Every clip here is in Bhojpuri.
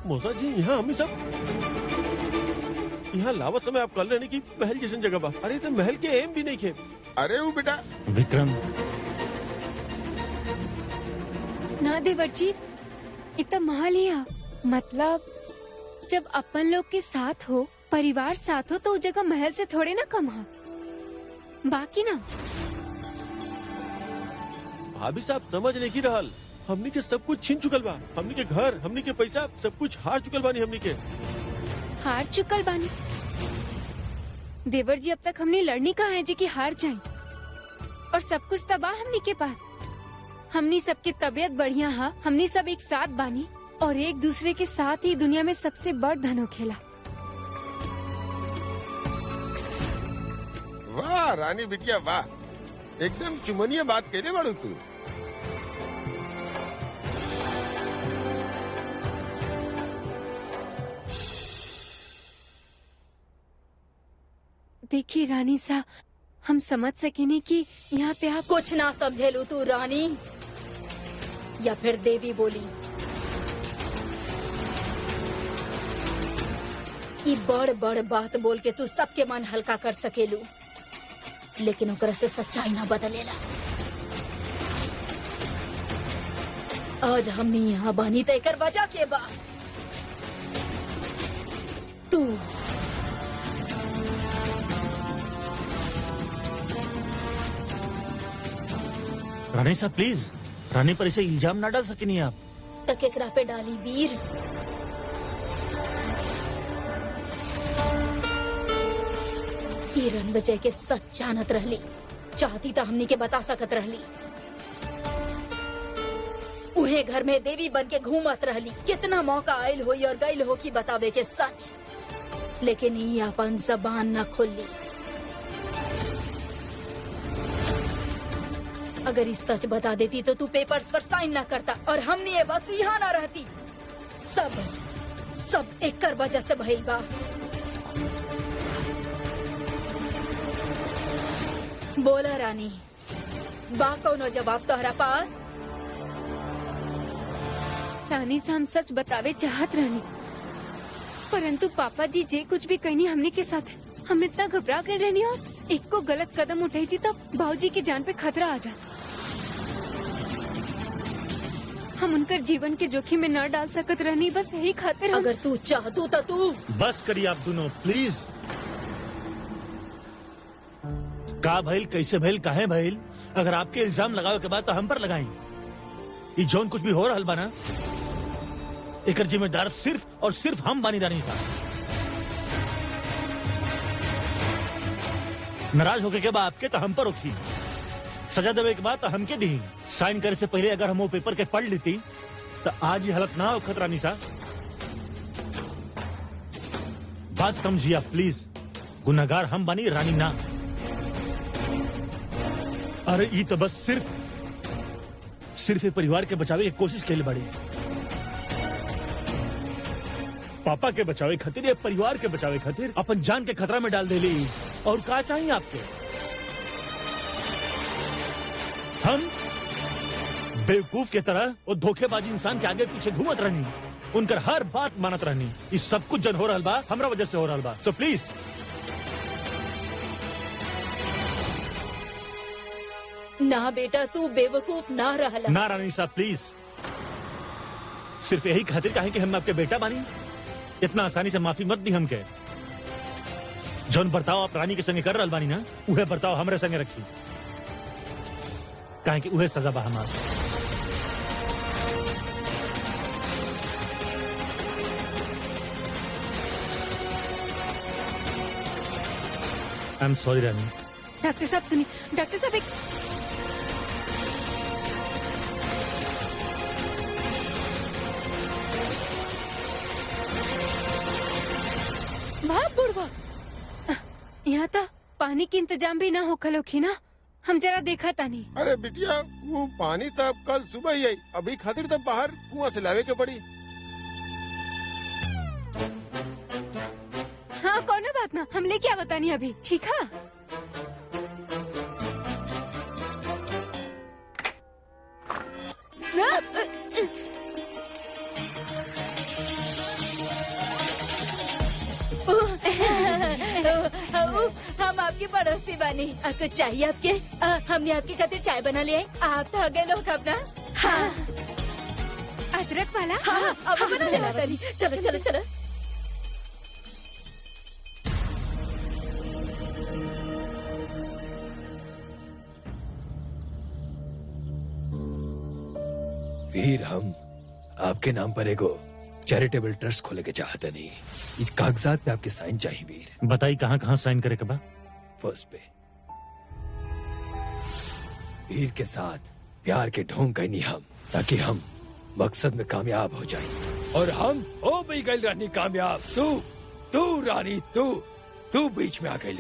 मौसा जी यहाँ हम सब यहाँ लावत समय आप कल रहने की महल जैसे जगह बा। अरे तो महल के एम भी नहीं खे। अरे वो बेटा विक्रम, ना देवर जी, इतना महल ही है। मतलब जब अपन लोग के साथ हो, परिवार साथ हो, तो उस जगह महल से थोड़े ना कम है। बाकी ना भाभी साहब समझ नहीं रहल। हमनी के सब कुछ छीन चुकल बा। हमनी के घर, हमनी के पैसा, सब कुछ हार चुकल बानी। हमनी के हार चुकल बानी। देवर जी, अब तक हमने लड़नी कहा है जी कि हार जाए, और सब कुछ तबाह हमनी के पास। हमनी सबके तबीयत बढ़िया है, हमनी सब एक साथ बानी और एक दूसरे के साथ ही दुनिया में सबसे बड़ धनो खेला। वाह रानी बिटिया वाह, एकदम चुमनिया बात कहने बाड़ू तू। देखिए रानी सा, हम समझ सकेनी कि यहाँ पे आप कुछ ना समझेलू तू रानी, या फिर देवी बोली। ये बड़ बड़ बात बोल के तू सबके मन हल्का कर सकेलू, लेकिन ओकरा से सच्चाई ना बदलेला। आज हमने यहाँ बानी त एकर वजह के बा तू। रानी साहब प्लीज, रानी पर इसे इल्जाम ना डाल सके नहीं आप। तक एकरा पे डाली वीर। ये रणविजय के सच जानत रहली, चाहती तो हमनी के बता सकत रहली। उहे घर में देवी बन के घूमत रहली। कितना मौका आयल हो और गईल हो कि बतावे के सच, लेकिन ये अपन जबान न खोली। अगर इस सच बता देती तो तू पेपर्स पर साइन ना करता और हमने ये वक्त यहाँ ना रहती। सब एक वजह से भइल बा। बोला रानी, बा कौनो जवाब तोहरा पास? रानी से हम सच बतावे चाहत रहनी, परंतु पापा जी जे कुछ भी कहनी हमने के साथ है। हम इतना घबरा कर रहनी और एक को गलत कदम उठाई थी तब बाबूजी की जान पे खतरा आ जाता। हम उनकर जीवन के जोखिम में न डाल सकत रहनी, बस यही खातिर हम... अगर तू चाहतू तो तू बस करिए आप दोनों प्लीज। का भइल, कैसे भइल, काहे भइल? अगर आपके इल्जाम लगावे के बाद तो हम पर लगाई। ये जौन कुछ भी हो रहा बना, एकर जिम्मेदार सिर्फ और सिर्फ हम बानी रानी साहब। नाराज होके के बाद आपके तो हम पर उठी, सजा देवे के बाद तो हमके दी। साइन करे से पहले अगर हम वो पेपर के पढ़ लेती तो आज ये हालत ना हो खतरानी सा। बात समझिए आप प्लीज, गुनाहगार हम बानी, रानी ना। अरे ये तो बस सिर्फ ये परिवार के बचावे की कोशिश के लिए बड़ी। पापा के बचावे खातिर, ये परिवार के बचावे खातिर अपन जान के खतरा में डाल देली। और क्या चाहिए आपके? हम बेवकूफ के तरह और धोखेबाजी इंसान के आगे पीछे घूमत रहनी, उनकर हर बात मानत रहनी। इस सब कुछ जन हो रहा बा हमरा वजह से हो रहा बा। सो प्लीज ना बेटा, तू बेवकूफ ना रहला। ना रानी साहब प्लीज, सिर्फ यही खातिर कहे कि हम आपके बेटा बानी, इतना आसानी से माफी मत दी हमके। जौन बर्ताव आप रानी के संगे कर रहा बानी ना, उहे बर्ताव हमरे संगे रखी, कहे कि उहे सजा बा हमार। I am sorry Rani. Doctor साहब सुनिए, डॉक्टर साहब एक... वाह बुढ़वा, यहाँ था पानी की इंतजाम भी ना हो खलोखी ना, हम जरा देखा तानी। अरे बिटिया, वो पानी तब कल सुबह ही आई, अभी खातिर तब बाहर कुआं से लावे के पड़ी। हाँ कौन बात ना, हम लेके आवत तानी अभी, ठीक है? आपके पड़ोसी बनी। कुछ चाहिए आपके? हमने आपके खातिर चाय बना लिया है। आप तो गए लोग अपना। हाँ अदरक वाला। हाँ अब बना चला तनी। चलो चलो चलो। वीर, हम आपके नाम पर एगो चैरिटेबल ट्रस्ट खोले के चाहते नहीं। इस कागजात पे आपके साइन चाहिए वीर। बताई कहाँ कहाँ साइन करे के बा? फर्स्ट पे वीर के साथ प्यार के ढोंग कहीं हम, ताकि हम मकसद में कामयाब हो जाएं। और हम हो भी गई रानी कामयाब। तू रानी तू बीच में आ गई।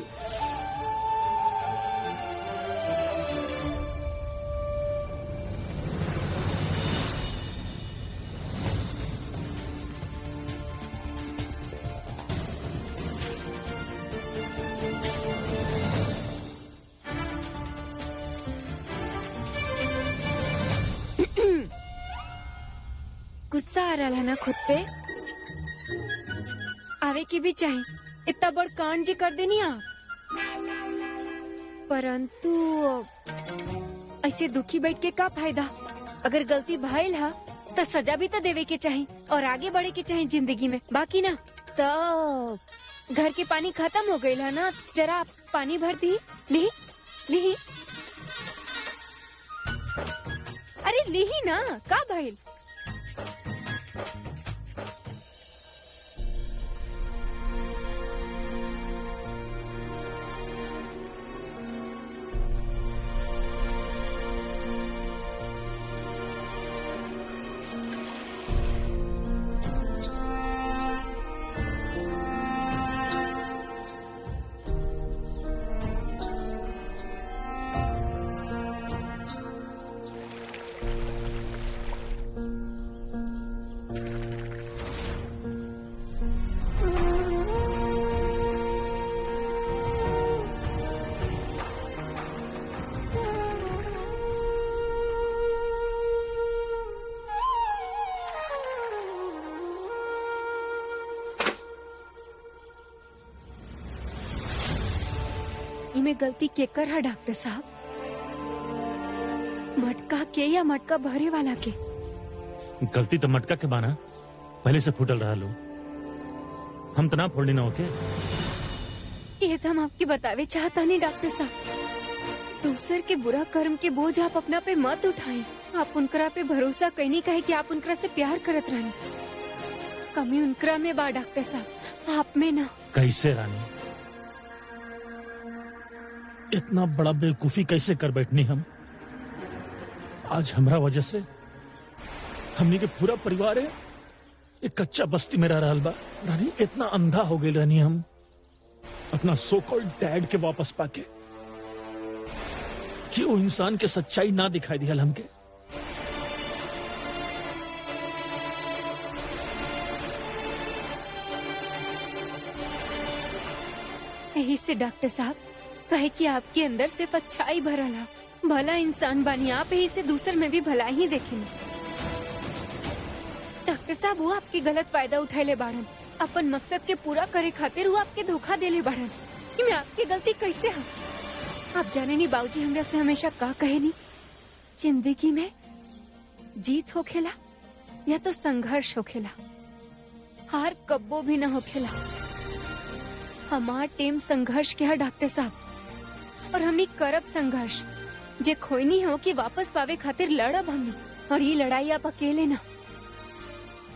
गुस्सा आ रहा है ना खुद पे? आवे की भी चाहे इतना बड़ कांड जी कर देनी आप। परंतु ऐसे दुखी बैठ के का फायदा? अगर गलती भाईल हा तो सजा भी तो देवे के चाहे और आगे बढ़े के चाहे जिंदगी में। बाकी ना तो घर के पानी खत्म हो गई ना, जरा आप पानी भर दी। ली ली अरे ली ना, का भाईल? इमें गलती केकर है डॉक्टर साहब? मटका के या मटका भरे वाला के? गलती तो मटका के बाना पहले से फूटल रहा लो। हम तना फोड़नी ना होके। ये तो हम आपके बतावे चाहता नहीं डॉक्टर साहब। दूसर के बुरा कर्म के बोझ आप अपना पे मत उठाएं। आप उनकरा पे भरोसा कहीं कहे कि आप उनकरा से प्यार करत रहनी। कमी उनकरा में बा डॉक्टर साहब, आप में ना। कैसे रानी? इतना बड़ा बेवकूफी कैसे कर बैठनी हम? आज हमरा वजह से हमनी के पूरा परिवार है एक कच्चा बस्ती में रह रहा बा। रानी इतना अंधा हो गए रानी हम अपना सो कॉल्ड डैड के वापस पाके कि वो इंसान के सच्चाई ना दिखाई दिया हमके। यही से डॉक्टर साहब कहे कि आपके अंदर सिर्फ अच्छाई भरला, भला इंसान बानी आप, यही से दूसर में भी भला ही देखेंगे। डॉक्टर साहब वो आपके गलत फायदा उठाए बाड़न, अपन मकसद के पूरा करे खातिर वो आपके धोखा देले बाड़न। कि मैं आपकी गलती कैसे है? आप जाने नहीं बाबूजी हमरा से हमेशा का कहे नहीं, जिंदगी में जीत होखेला या तो संघर्ष होखेला, हार कब्बो भी न होखेला। हमार टीम संघर्ष के है डॉक्टर साहब, और हमनी करब संघर्ष। जे खोईनी हो कि वापस पावे खातिर लड़ब हमनी, और ये लड़ाई आप अकेले ना,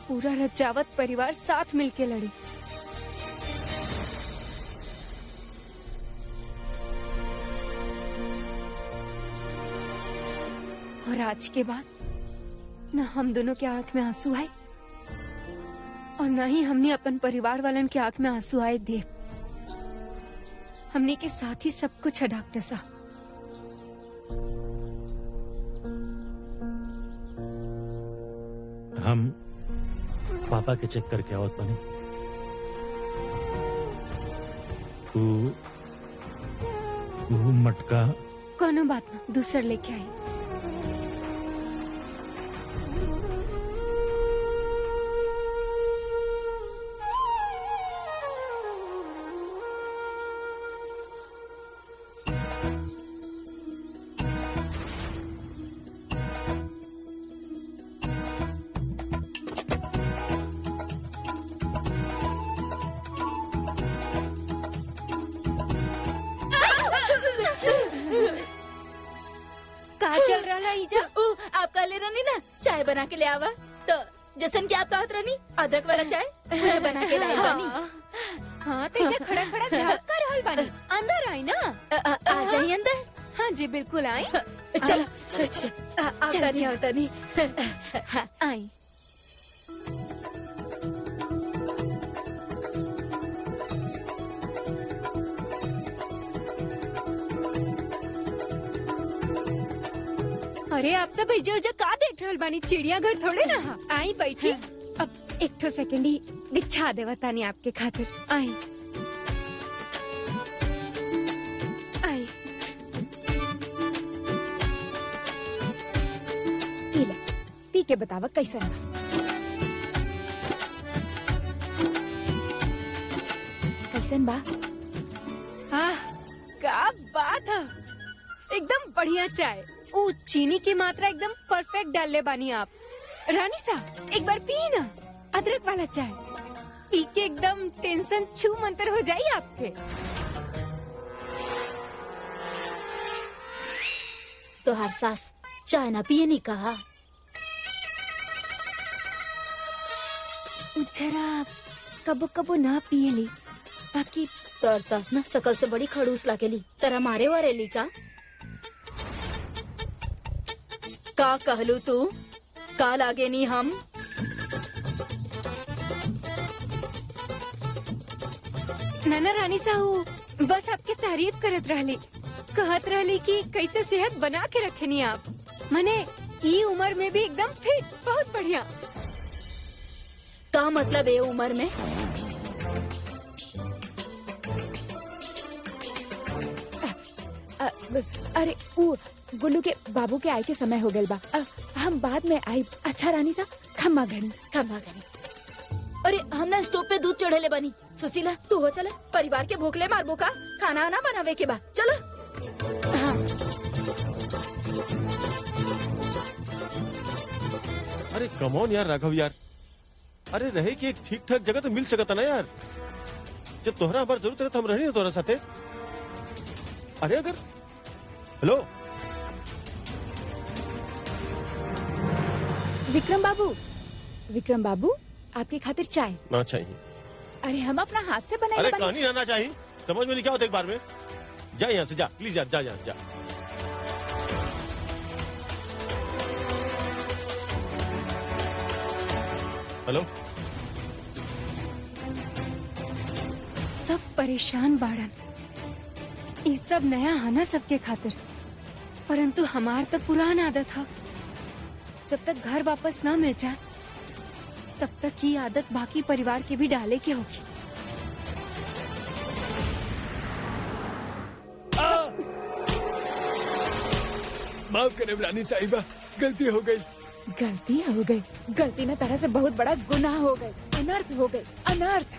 पूरा रजावत परिवार साथ मिलके लड़ी। और आज के बाद न हम दोनों के आंख में आंसू आए और न ही हमने अपन परिवार वालन के आंख में आंसू आए देख। हमने के साथ ही सब कुछ है डॉक्टर साहब। हम पापा के चेक करके आवत बने। वो मटका कोनो बात ना, दूसर लेके आई। रही जा। आप कहले रहनी ना चाय बना के ले आवा, तो जैसन कि आप कहत रहनी अदरक वाला चाय बना के लाई बानी। हाँ तो जा खड़ा खड़ा झाँक कर रहल बानी, अंदर आई ना। आ जाइए अंदर। हाँ जी बिल्कुल आई। चलो चलो चलो आता नहीं होता नहीं। आई। अरे आप सब ऐजा उजा का देख रहल बानी, चिड़ियाघर थोड़े ना। आई बैठी, अब एक ठो सेकंड ही बिछा देवा तानी आपके खातिर। आई आई। पी ले, पी के बतावा कैसा है। कैसन बा? क्या बात है, एकदम बढ़िया चाय। वो चीनी की मात्रा एकदम परफेक्ट डालले बानी आप। रानी साहब एक बार पी ना अदरक वाला चाय, पी के एकदम टेंशन छू मंतर हो जाए आपके। तो हर सास चाय ना पिए नहीं कहा। जरा कबो कबो ना पिए ली, बाकी तो हर सास ना सकल से बड़ी खड़ूस लागेली, तरह मारे वारेली का कहलू तू? का लागे नी हम? नाना रानी साहू बस आपके तारीफ करत रहली, कहत रहली कि कैसे सेहत बना के रखेनी आप। मने ई उम्र में भी एकदम फिट, बहुत बढ़िया। का मतलब है उम्र में? अरे वो गुल्लू के बाबू के आए के समय हो गए बा। हम बाद में आई। अच्छा रानी सा खम्मा घड़ी। अरे हमने स्टोव पे दूध चढ़ेले बनी। सुशीला तू हो चले, परिवार के भूखले मारबो का, खाना ना बनावे के बा। चलो। हाँ। अरे कमॉन यार राघव यार, अरे रहे कि एक ठीक ठाक जगह तो मिल सकता ना यार। जब तोहरा हमार जरूरत रहे तो हम रहे ना तोहरा साथे। अरे अगर हेलो विक्रम बाबू आपकी खातिर चाय। ना चाहिए। अरे हम अपना हाथ से बनाए अरे कहानी आना चाहिए, समझ में नहीं क्या होता एक बार में। जा यहाँ से जा, प्लीज जा जा यहाँ से जा। हेलो सब परेशान बाड़न, ये सब नया है ना सबके खातिर, परंतु हमार तो पुरान आदत है। जब तक घर वापस ना मिल जाए तब तक ये आदत बाकी परिवार के भी डाले के होगी। माफ करें रानी साहिबा, गलती हो गई। गलती ना तरह से बहुत बड़ा गुनाह हो गई, अनर्थ हो गई, अनर्थ।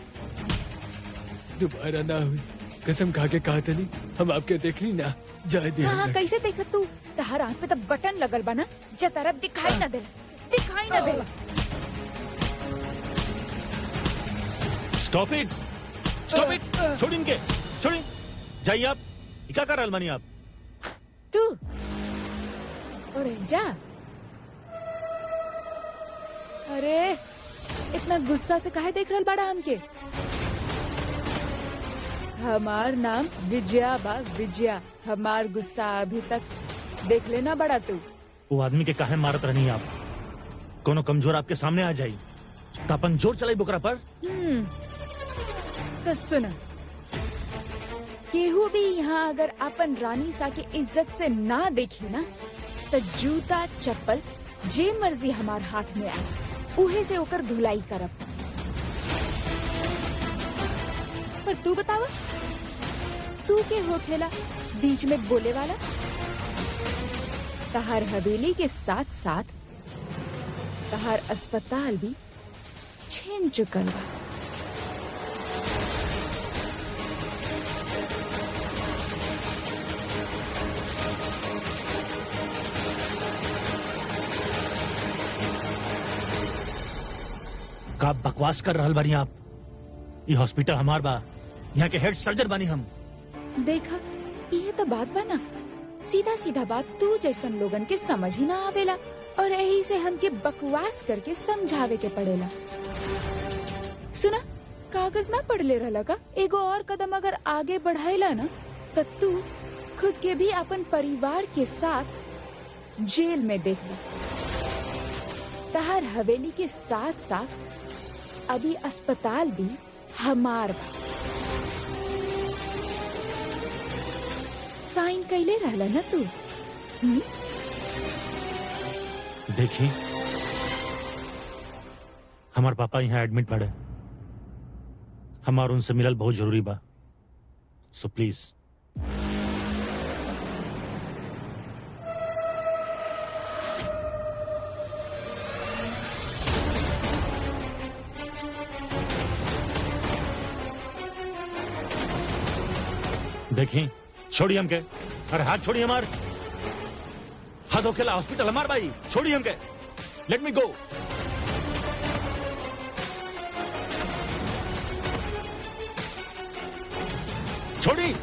दोबारा ना हुई, कसम खा के कहा था नहीं, हम आपके देख ली ना। जाए दे। हाँ कैसे देख तू? तहार आँख पे तब बटन लगल बना, जतारा दिखाई न दे। स्टॉप इट, छोड़ इनके, छोड़िए। जाइए आप, क्या कर रहल बानी आप? तू और जा। अरे इतना गुस्सा से काहे देख रहल बाड़ा हमके? हमार नाम विजया बा, विजया। हमार गुस्सा अभी तक देख लेना बड़ा तू। वो आदमी के काहे मारत रहनी आप? कोनो कमजोर आपके सामने आ जाई तो अपन जोर चलाई बोकरा पर। तो सुना, केहू भी यहाँ अगर अपन रानी सा के इज्जत से ना देखी ना, तो जूता चप्पल जे मर्जी हमार हाथ में आए उहे से होकर धुलाई करब। पर तू बतावा, तू के हो खेला बीच में बोले वाला? तहार हवेली के साथ साथ तहार अस्पताल भी छीन चुकल बा। का बकवास कर रहल बानी आप? ये हॉस्पिटल हमार बा, यहाँ के हेड सर्जन बानी हम। देखा, ये तो बात बा ना, सीधा सीधा बात तू जैसन लोगन के समझ ही ना आवेला और यही से हमके बकवास करके समझावे के पड़ेला। सुना, कागज ना पढ़ ले रहला का? एगो और कदम अगर आगे बढ़ाएला ना तो तू खुद के भी अपन परिवार के साथ जेल में देख ले। तहार हवेली के साथ साथ अभी अस्पताल भी हमार बा। साइन कैले रहला ना तू? देखी, हमार पापा यहाँ एडमिट पड़े, हमार उनसे मिलल बहुत जरूरी बा, सो प्लीज। देखी, छोड़ी हमके। अरे हाथ छोड़ी हमार, हाथ होकेला हॉस्पिटल हमार भाई, छोड़ी हमके। लेट मी गो। छोड़ी।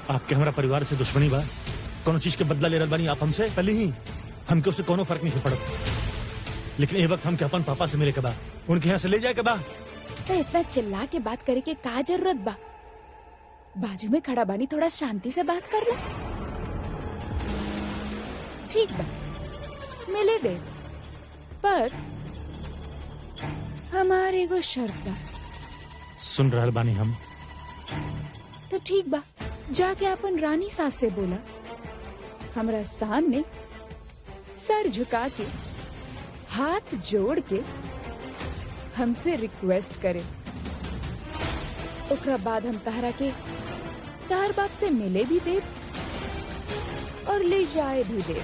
आपके हमारा परिवार से दुश्मनी बा, कोनो चीज के बदला ले रहल बानी आप हमसे? पहले ही हमके उससे कोनो फर्क नहीं पड़त, लेकिन ये वक्त हमके अपन पापा से मिले के बा, उनके यहाँ से ले जाए के बा। तो इतना चिल्ला के बात करे के का जरूरत बा? बाजू में खड़ा बानी, थोड़ा शांति से बात कर ले। ठीक बा, मिले दे, पर हमारे एगो शर्त बा। सुन रहल बानी हम। तो ठीक बा, जाके अपन रानी सास से बोला हमरा सामने सर झुका के हाथ जोड़ के हमसे रिक्वेस्ट करे। ओकरा बाद हम तहरा के तार बाप से मिले भी दे और ले जाए भी दे।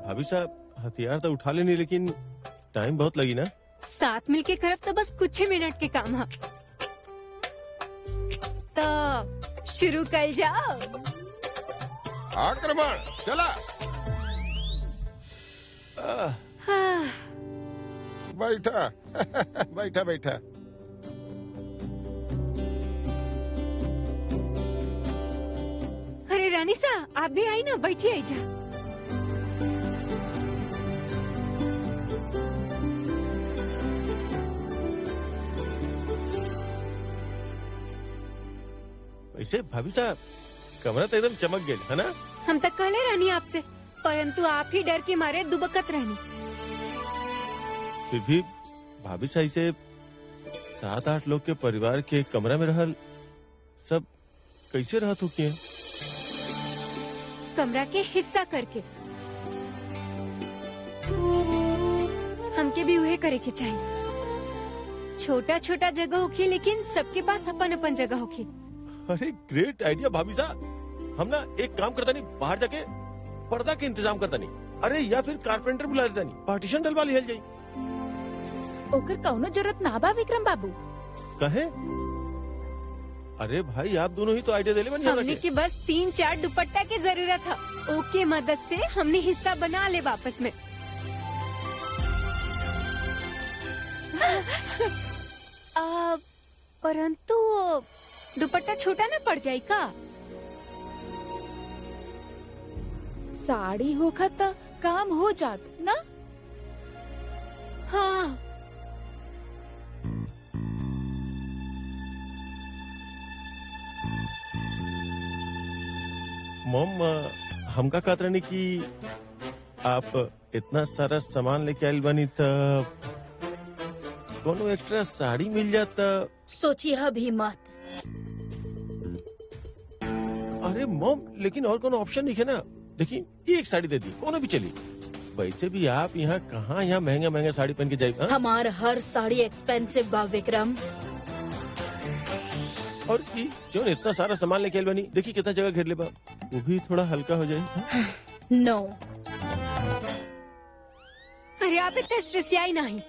भाभी साहब, हथियार तो उठा लेनी, लेकिन टाइम बहुत लगी ना। साथ मिलके करब तो बस कुछ ही मिनट के काम है। तो शुरू कर जाओ। आक्रमण चला। हाँ, बैठा बैठा बैठा। अरे रानी सा, आप भी आई ना, बैठिए आई जा। वैसे भाभी साहब, कमरा तो एकदम चमक गई है ना। हम तक कहले रानी आपसे, परंतु आप ही डर के मारे दुबकत रहनी। फिर भी भाभी साहब से 7-8 लोग के परिवार के कमरा में रहल, सब कैसे रहत हो किए? कमरा के हिस्सा करके। हमके भी उहे करे के चाहिए। छोटा छोटा जगह होखी, लेकिन सबके पास अपन अपन जगह होखी। अरे ग्रेट आइडिया भाभी साहब। हम ना एक काम करता नहीं, बाहर जाके पर्दा के इंतजाम करता नहीं, अरे या फिर कारपेंटर बुला लेता नहीं, पार्टीशन डलवा लिहल जाई। ओकर कौनो जरूरत ना बा विक्रम बाबू। कहे? अरे भाई, आप दोनों ही तो आइडिया देले बनी। हमने की बस 3-4 दुपट्टा की जरूरत है। ओके मदद से हमने हिस्सा बना ले वापस में। परंतु दुपट्टा छोटा ना पड़ जाए का? साड़ी होखा त काम हो जात ना। हाँ, मॉम, हमका कहत रहनी कि आप इतना सारा सामान लेके आइल बनी, त कोनो एक्स्ट्रा साड़ी मिल जाता। सोचिए भी मत। अरे मॉम, लेकिन और कोनो ऑप्शन नहीं है ना। देखिए, एक साड़ी दे दी, कोनो भी चली। वैसे भी आप यहाँ कहाँ यहाँ महंगा महंगा साड़ी पहन के जाएगा। हमार हर साड़ी एक्सपेंसिव बा विक्रम। और जो इतना सारा सामान लेके आइल बनी, देखिए कितना जगह घेर ले बा, वो भी थोड़ा हल्का हो जाए। नो। अरे आप इतना स्ट्रेसियाई नहीं।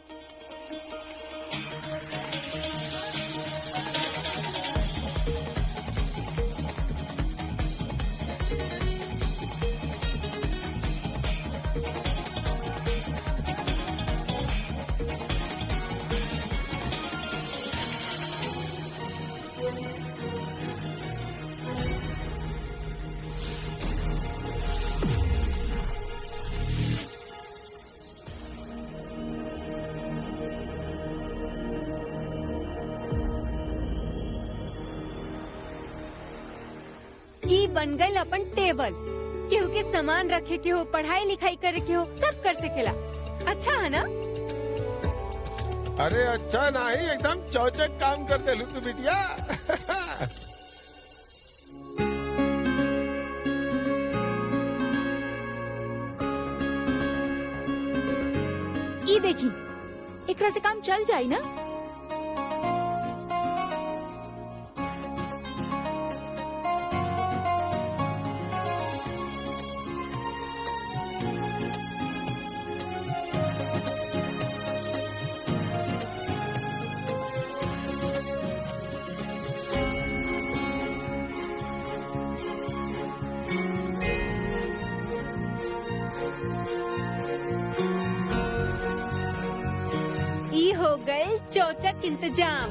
ई बन गई अपन टेबल, केहू के सामान रखे के हो, पढ़ाई लिखाई करे के हो, सब कर सकेला। अच्छा है ना? अरे अच्छा नहीं, एकदम चौचक काम कर दे तू बिटिया। ई देखी, एकरा से काम चल जाई ना। ई हो गए चौचक इंतजाम।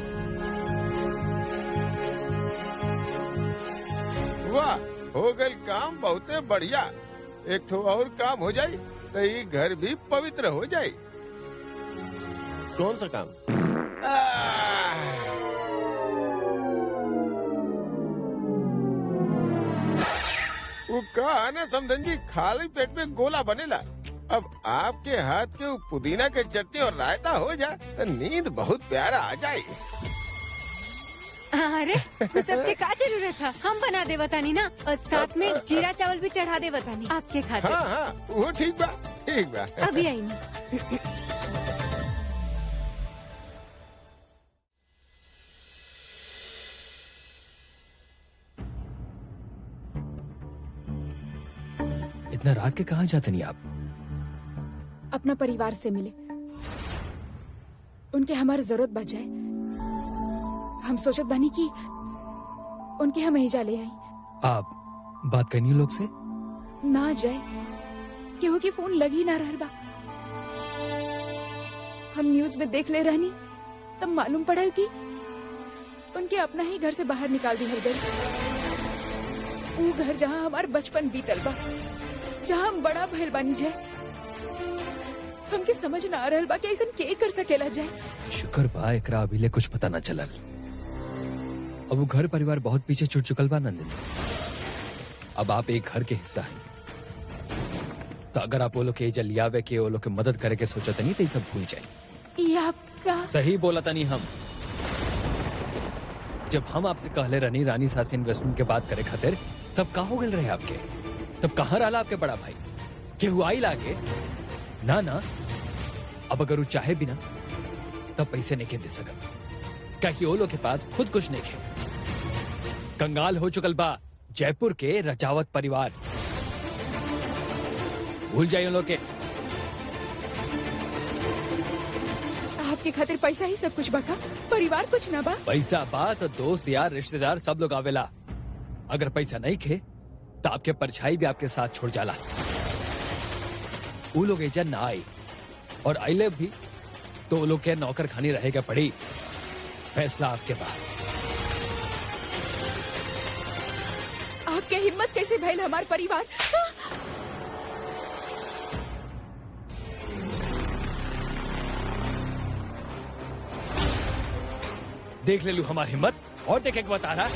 वाह, हो गई काम बहुते बढ़िया। एक ठो और काम हो जाई तो ये घर भी पवित्र हो जाई। कौन सा काम? वो कहा ना समझन जी, खाली पेट में गोला बनेला। अब आपके हाथ के वो पुदीना के चटनी और रायता हो जाए तो नींद बहुत प्यारा आ जाए। अरे वो सबके का जरूरत था, हम बना दे बतानी ना, और साथ में जीरा चावल भी चढ़ा दे बतानी आपके खाते। हाँ हाँ, वो ठीक बा, ठीक बा। अभी आई नहीं। इतना रात के कहाँ जाते नहीं आप? अपना परिवार से मिले, उनके हमारे जरूरत बच जाए। हम सोचत बानी कि उनके हम एजा ले आई। आप बात करनी लोग से? ना जाए, केहू की फोन लगी ना रहल बा। हम न्यूज में देख ले रहनी, तब मालूम पड़ल कि उनके अपना ही घर से बाहर निकाल दी हर गई। वो घर जहाँ हमार बचपन बीतल बा, जहाँ हम बड़ा भइल बानी जाए। हमके समझ ना आ रहल बा कि ऐसन के कर सकेला जाए। शुक्र बा एकरा अभी ले कुछ पता न चलल। अब वो घर परिवार बहुत पीछे छूट चुकल बा नंदिनी। अब आप एक घर के हिस्सा हैं, तो अगर आप वो लोग के एजा लियावे के, वो लोग के मदद करे के सोचत नहीं तो ये सब भूल जाए। ये आपका सही बोला था नहीं हम। जब हम आपसे कहले रहनी रानी सासी इन्वेस्टमेंट के बात करे खातिर, तब का हो गए रहे आपके? तब कहाँ रहा आपके बड़ा भाई? केहू आई लागे ना ना। अब अगर वो चाहे भी ना, तब पैसे नहीं दे सकत, क्या कि वो लोग के पास खुद कुछ नहीं है। कंगाल हो चुकल बा जयपुर के रजावत परिवार। भूल जाइए उन लोग के। आपके खातिर पैसा ही सब कुछ बका, परिवार कुछ ना बा। पैसा बा तो दोस्त यार रिश्तेदार सब लोग आवेला। अगर पैसा नहीं खे तो आपके परछाई भी आपके साथ छोड़ जाला। वो लोग एजा ना आई, और आइले भी तो वो लोग के नौकर खानी रहेगा पड़ी। फैसला आपके बाद। आपके हिम्मत कैसे भइल हमार परिवार? देख ले लू हमारी हिम्मत, और देखे के बता रहा।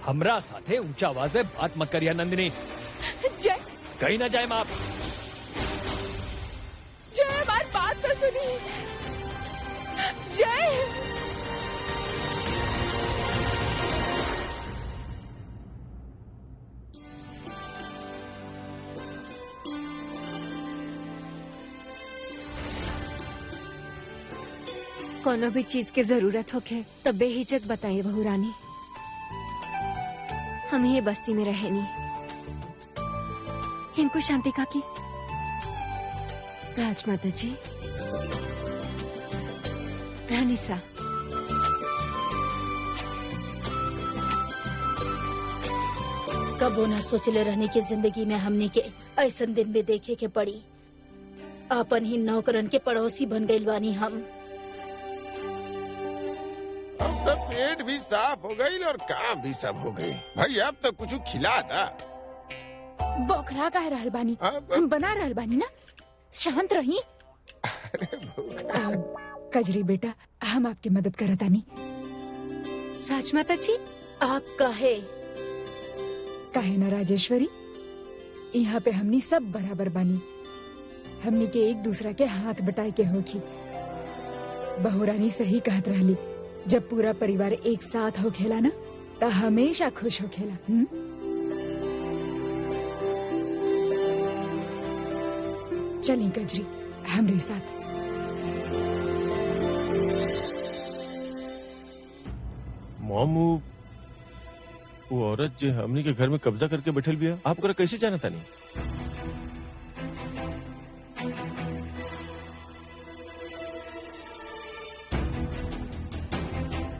हमरा साथे ऊंचा आवाज में बात मत करिए नंदिनी। जय कहीं ना जाए आप। जय, हमारी बात तो सुनी। जय, कोनो भी चीज के जरूरत होके तब बेहिचक बताइए बहू रानी। हम ये बस्ती में रहे नहीं। इनको शांति का की राजमाता जी, रानी सा, कबो ना सोचले रहने की जिंदगी में हमनी के ऐसा दिन भी देखे के पड़ी। आपन ही नौकरन के पड़ोसी बन गइल बानी हम। अब तो पेट भी साफ हो गई और काम भी सब हो गई। भाई अब तो कुछ खिला था। बौखला का रहल बानी, अब- हम बना रहल बानी ना, शांत रही। कजरी बेटा, हम आपकी मदद करतानी। राजमाता जी, आप काहे? काहे ना राजेश्वरी, यहाँ पे हमनी सब बराबर बानी। हमनी के एक दूसरा के हाथ बटाई के होखी। बहुरानी सही कहत रहली, जब पूरा परिवार एक साथ हो खेला ना तो हमेशा खुश हो खेला। चली कजरी हमरे साथ। मॉम, वो औरत जो हमनी के घर में कब्जा करके बैठल बिया, आप ओकरा कैसे जाना तानी?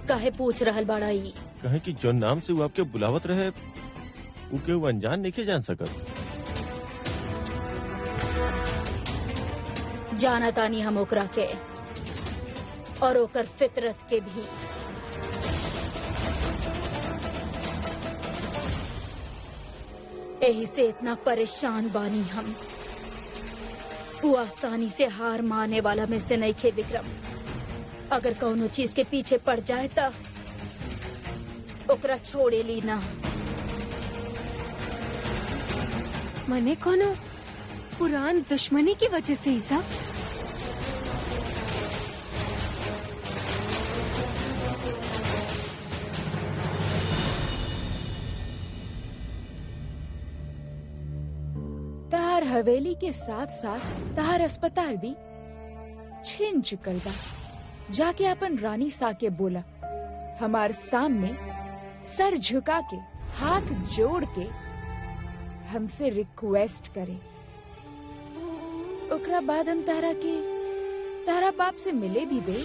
काहे पूछ रहल बाड़ा ई? कहे कि जो नाम से वो आपके बुलावत रहे, वो के वो अनजान नहीं जान सकत। जाना तानी हम ओकरा के और ओकर फितरत के भी। यही से इतना परेशान बानी हम। वो आसानी से हार माने वाला में से नहीं खे विक्रम। अगर कौनो चीज के पीछे पड़ जाए तो ओकरा छोड़े ली ना। मने कोनो पुरान दुश्मनी की वजह से ईसा? तहार हवेली के साथ साथ तहार अस्पताल भी छीन चुकल बा। जाके अपन रानी सा के बोला, हमार सामने सर झुका के हाथ जोड़ के हमसे रिक्वेस्ट करे। ओकरा बाद हम तारा बाप से मिले भी दे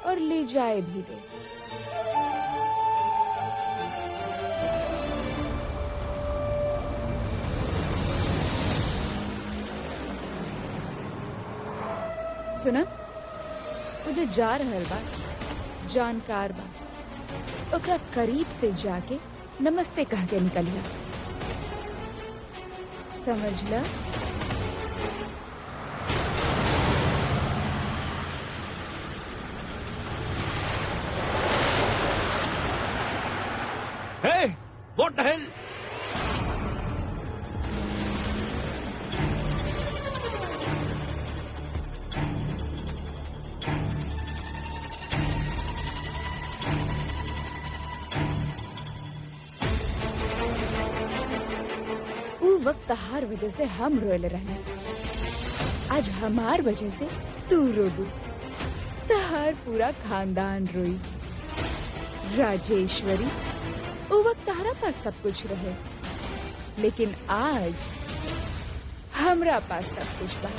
और ले जाए भी दे। सुना, मुझे जा रहल बा, जानकार बा, ओकरा करीब से जाके नमस्ते कह के निकलिया। समझला? Hey, what the hell? उ वक्त तहार वजह से हम रोले रहने, आज हमार वजह से तू रोबू। तहार पूरा खानदान रोई। राजेश्वरी, उ वक्त तहरा पास सब कुछ रहे, लेकिन आज हमरा पास सब कुछ बा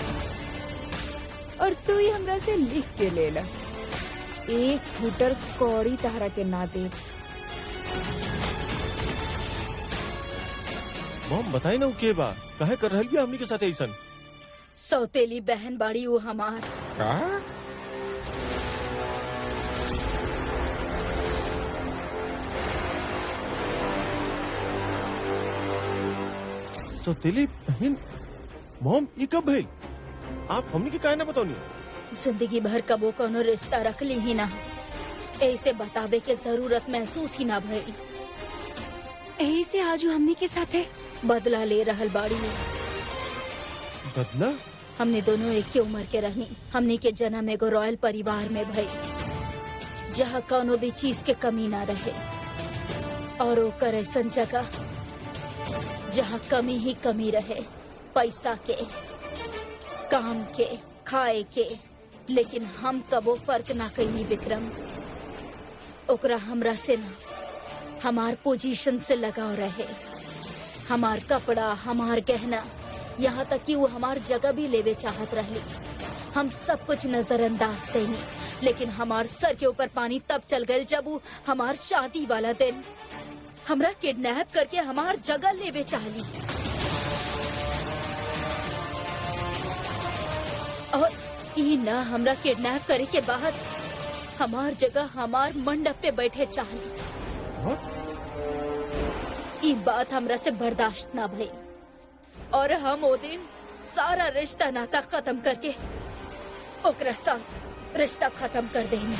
और तू ही हमरा से लिख के ले ला। एक फूटर कौड़ी तहरा के ना दे। मॉम बताई ना, वो के बा काहे कर रहल बिया हमनी के साथ ऐसन? सौतेली बहन बाड़ी वो हमार। कहा? सौतेली बहन? मॉम, ये कब भइल? आप हमनी के काहे ना बताओनी? जिंदगी भर कबो कोनो रिश्ता रख ली ही ना, ऐसे बतावे के जरूरत महसूस ही ना भइल। यही से आज वो हमनी के साथ है। बदला ले रहल बाड़ी। बदला? हमने दोनों एक के उम्र के रहनी। हमने के जन्म एगो रॉयल परिवार में भई, जहाँ कोनो भी चीज के कमी ना रहे, और ओकर ऐसन जगह जहाँ कमी ही कमी रहे, पैसा के, काम के, खाए के। लेकिन हम कबो फर्क ना कईनी विक्रम। ओकरा हमरा से ना, हमार पोजीशन से लगाव रहे। हमार कपड़ा, हमार गहना, यहाँ तक कि वो हमार जगह भी लेवे चाहत रहली। हम सब कुछ नजरअंदाज कईनी, लेकिन हमार सर के ऊपर पानी तब चल गए जब वो हमार शादी वाला दिन हमरा किडनैप करके हमार जगह लेवे चाहली। और ई ना हमरा किडनैप करे के बाद हमार जगह हमार मंडप पे बैठे चाहली। ई बात हमरा से बर्दाश्त ना भई और हम ओ दिन सारा रिश्ता नाता खत्म करके ओकरा साथ रिश्ता खत्म कर देनी।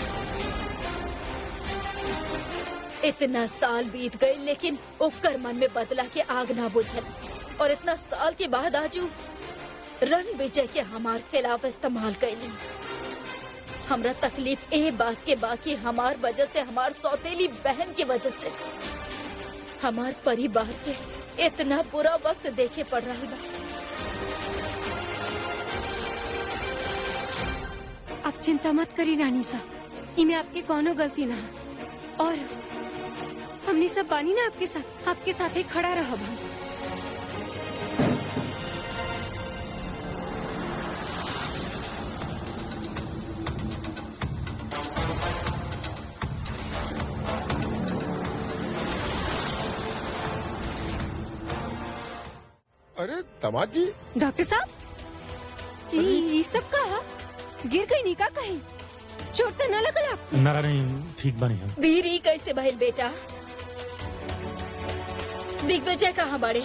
इतना साल बीत गए लेकिन ओकर मन में बदला के आग ना बुझल और इतना साल के बाद आज रणविजय के हमार खिलाफ इस्तेमाल कैली। हमरा तकलीफ ए बात के बाकी हमार वजह से, हमार सौतेली बहन की वजह से हमार परिवार के इतना बुरा वक्त देखे पड़ रहा बा। आप चिंता मत करी रानी सा, इमे आपके कोनो गलती ना है। और हमने सब बानी ना आपके साथ ही खड़ा रहब हम। अरे तमाज जी, डॉक्टर साहब, ये सब कहा गिर गई नहीं का कहीं? चोट तो न लगल आपको? नारा नहीं, ठीक बनी हम। वीरी कैसे भइल बेटा? दिग्विजय कहाँ बड़े?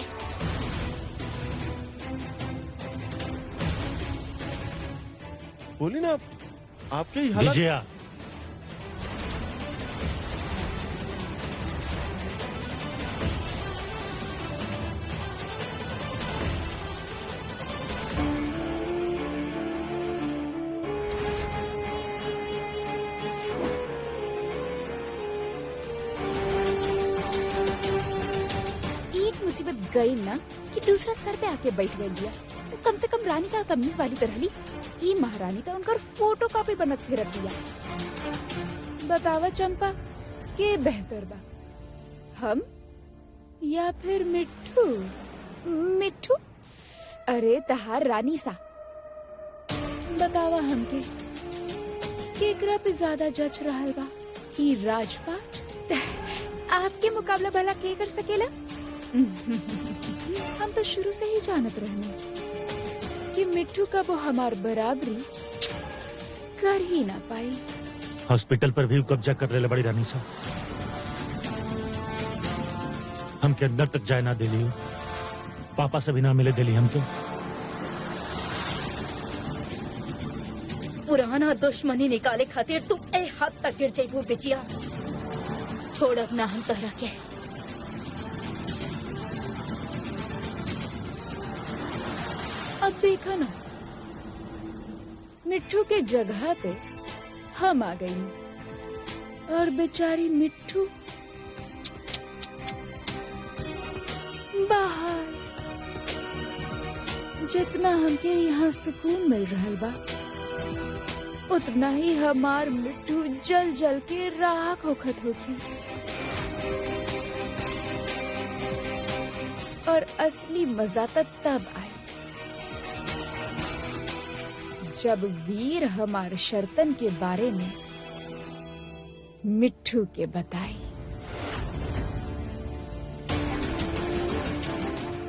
बोली ना आपके ही हालात। विजया, मुसीबत गई ना कि दूसरा सर पे आके बैठ गई दिया। कम से कम रानी साहब तमीज वाली तरह ली। ई महारानी तो उनकर फोटो कॉपी बनत फिरत दिया। बतावा चंपा, के बेहतर बा, हम या फिर मिट्ठू? मिट्ठू? अरे तहार रानी सा, बतावा हमके केकरा पे ज्यादा जच रहल बा? ई राजपाट आपके मुकाबला भला के कर सकेला? हम तो शुरू से ही जानत रहने कि मिट्टू का वो हमार बराबरी कर ही ना पाई। हॉस्पिटल पर भी कब्जा कर ले बड़ी रानी साहब। हम के अंदर तक जाए ना दिली, पापा से भी ना मिले दिली हम तो। पुराना दुश्मनी निकाले खातिर तू ए हद तक गिर जाइबू विजया। छोड़ अब ना हम तहरा के। अब देखा ना, मिट्टू के जगह पे हम आ गई और बेचारी मिट्टू बाहर। जितना हमके यहाँ सुकून मिल रहा बा, उतना ही हमार मिट्टू जल जल के राख होखत होगी। और असली मजा तब आए जब वीर हमार शर्तन के बारे में मिट्टू के बताई।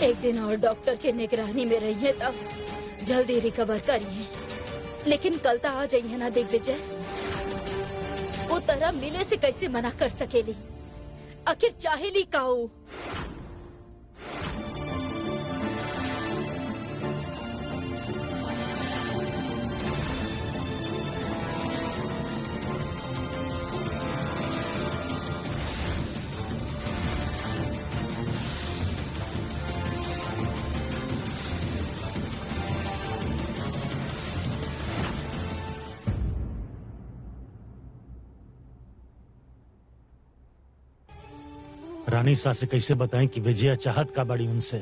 एक दिन और डॉक्टर के निगरानी में रहिए तब जल्दी रिकवर करिए। लेकिन कल तो आ जाइए ना दिग्विजय। वो तरह मिले से कैसे मना कर सकेली? आखिर चाहेली काऊ? रानी सा से कैसे बताएं कि विजया चाहत का बड़ी उनसे,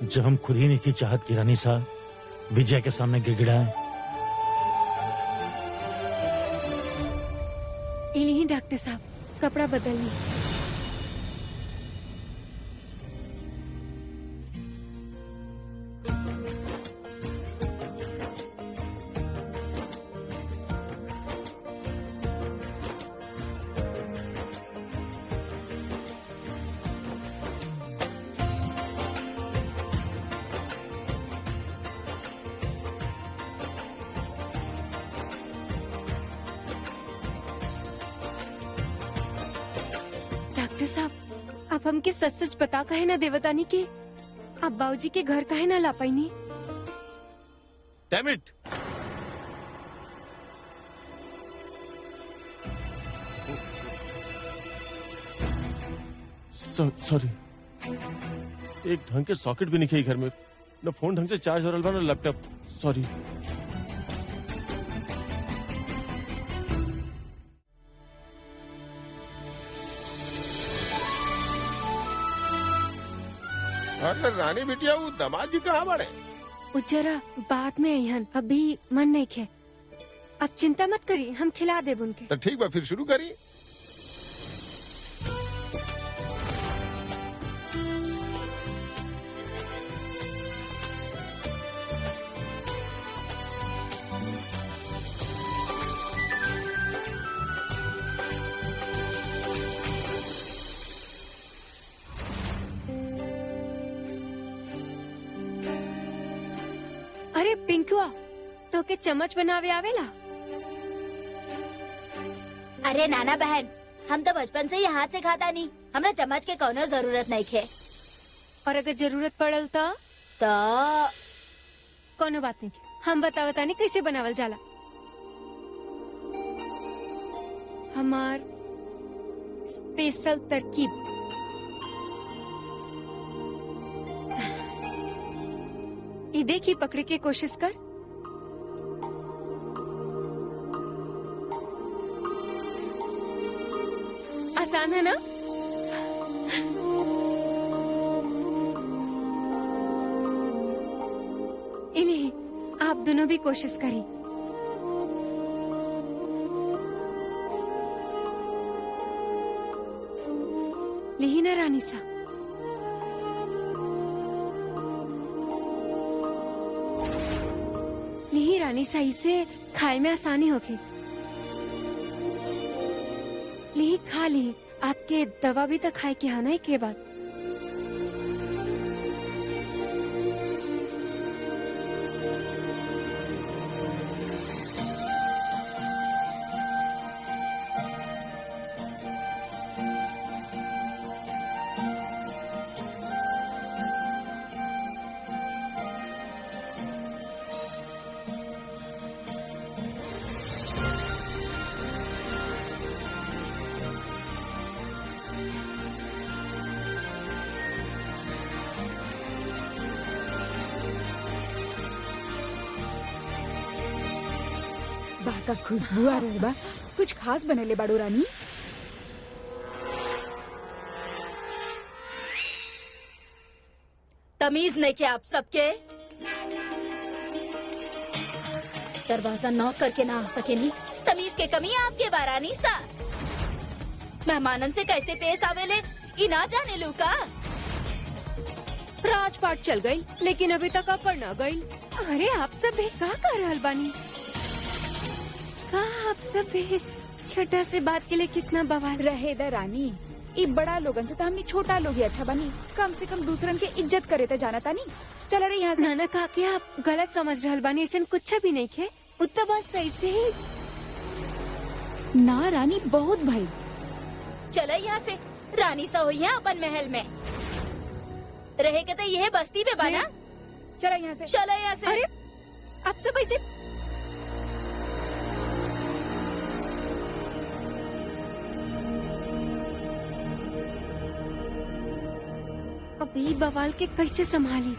जो हम खुद ही नहीं की चाहत की रानी सा विजया के सामने गिड़गिड़ाए। यही डॉक्टर साहब, कपड़ा बदलिए। साहब, आप हमके सच सच बता कहे ना देवतानी कि आप बाबूजी के घर कहे ना ला पाईनी। Damn it. सॉरी, एक ढंग के सॉकेट भी नहीं है घर में, न फोन ढंग से चार्ज हो रहा न लैपटॉप। सॉरी। अरे रानी बिटिया, वो दामाद जी कहाँ बड़े? जरा बाद में अहन, अभी मन नहीं खे। आप चिंता मत करिए, हम खिला देब उनके। तो ठीक बा, फिर शुरू करी। अरे पिंकुआ, तो के चम्मच बनावे आवेला? अरे नाना बहन, हम तो बचपन से ही हाथ से खाता नहीं, हमरा चम्मच के कोनो जरूरत नहीं खे। और अगर जरूरत पड़ल तो कोनो बात नहीं, हम बतावता नहीं कैसे बनावल जाला। हमार स्पेशल तरकीब। ये देखी, पकड़े के कोशिश कर। आसान है ना? इन्हीं आप दोनों भी कोशिश करी। लिही ना रानी सा। लिही रानी सा, इसे खाए में आसानी होगी। लिही खा ली, आपके दवा भी तो खाए के आना है के बाद। बाका खुशबू आ रही बा। कुछ खास बनेले बाड़ू रानी? तमीज नहीं क्या आप सबके? दरवाजा नॉक करके ना आ सके नहीं, तमीज के कमी आपके बारानी सा। मेहमानन से कैसे पेश आवेले ई ना जाने लू का? राजपाट चल गई, लेकिन अभी तक अपर न गई। अरे आप सब भी का कर रहल बानी? का आप सब भी छोटा से बात के लिए कितना बवाल। रहे दा रानी, ई बड़ा लोगन से तो हमनी छोटा लोग ही अच्छा बनी। कम से कम दूसरन के इज्जत करे तो जाना तानी। चल रही यहाँ से। नाना का के आप गलत समझ रहल बानी, ऐसा कुछ भी नहीं खे। उतना बस सही से ही। ना रानी, बहुत भाई। चलो यहाँ से, रानी सा हुई है अपन महल में। रहे के तो यह बस्ती में बना। चला यहाँ से। चलो यहाँ से। अरे आप सब ऐसे अभी बवाल के कैसे संभाली?